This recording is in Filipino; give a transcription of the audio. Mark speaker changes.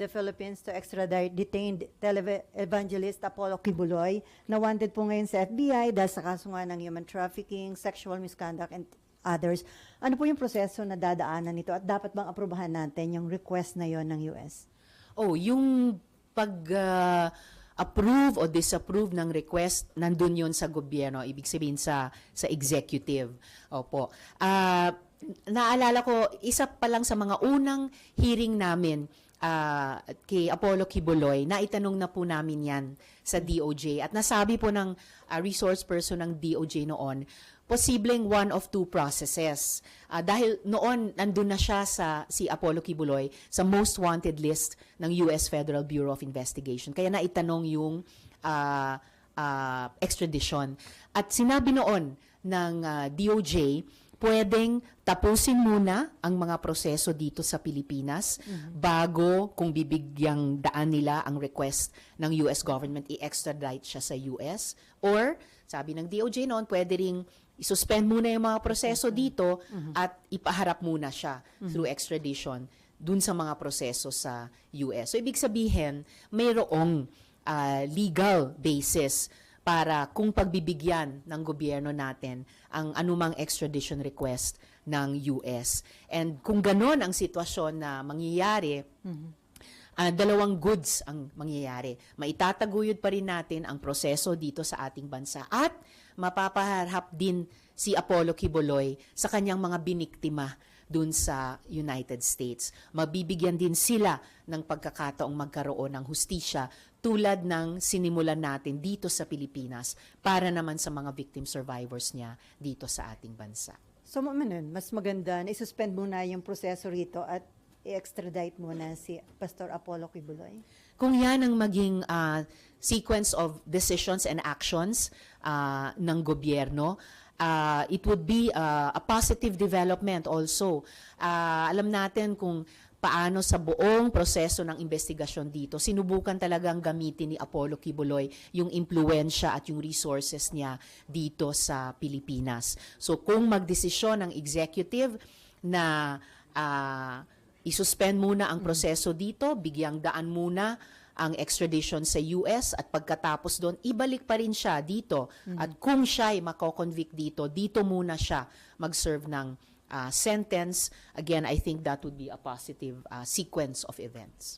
Speaker 1: the Philippines to extradite detained televangelist Apollo Kibuloy na wanted po ngayon sa FBI dahil sa kaso nga ng human trafficking, sexual misconduct, and others. Ano po yung proseso na dadaanan nito at dapat bang aprubahan natin yung request na yon ng US?
Speaker 2: Oh, yung approve o disapprove ng request, nandun yun sa gobyerno, ibig sabihin sa executive. Opo. Naalala ko, isa pa lang sa mga unang hearing namin kay Apollo Kibuloy, naitanong na po namin yan sa DOJ. At nasabi po ng resource person ng DOJ noon, posibleng one of two processes. Dahil noon, nandun na siya si Apollo Kibuloy sa most wanted list ng US Federal Bureau of Investigation. Kaya naitanong yung extradition. At sinabi noon ng DOJ, pwedeng tapusin muna ang mga proseso dito sa Pilipinas bago kung bibigyang daan nila ang request ng US government i-extradite siya sa US. Or, sabi ng DOJ noon, pwede ring isuspend muna yung mga proseso dito at ipaharap muna siya through extradition dun sa mga proseso sa US. So, ibig sabihin, mayroong legal basis para kung pagbibigyan ng gobyerno natin ang anumang extradition request ng US. And kung ganon ang sitwasyon na mangyayari, dalawang goods ang mangyayari. Maitataguyod pa rin natin ang proseso dito sa ating bansa at mapapaharap din si Apollo Kibuloy sa kanyang mga biniktima dun sa United States. Mabibigyan din sila ng pagkakataong magkaroon ng hustisya tulad ng sinimulan natin dito sa Pilipinas para naman sa mga victim survivors niya dito sa ating bansa.
Speaker 1: So, mas maganda na isuspend muna yung proseso rito at i-extradite muna si Pastor Apollo Kibuloy?
Speaker 2: Kung yan ang maging sequence of decisions and actions ng gobyerno, it would be a positive development also. Alam natin kung paano sa buong proseso ng investigasyon dito, sinubukan talagang gamitin ni Apollo Kibuloy yung impluensya at yung resources niya dito sa Pilipinas. So kung magdesisyon ng executive na isuspend muna ang proseso dito, bigyang daan muna ang extradition sa US at pagkatapos doon, ibalik pa rin siya dito. At kung siya ay mako-convict dito muna siya mag-serve ng sentence. Again, I think that would be a positive sequence of events.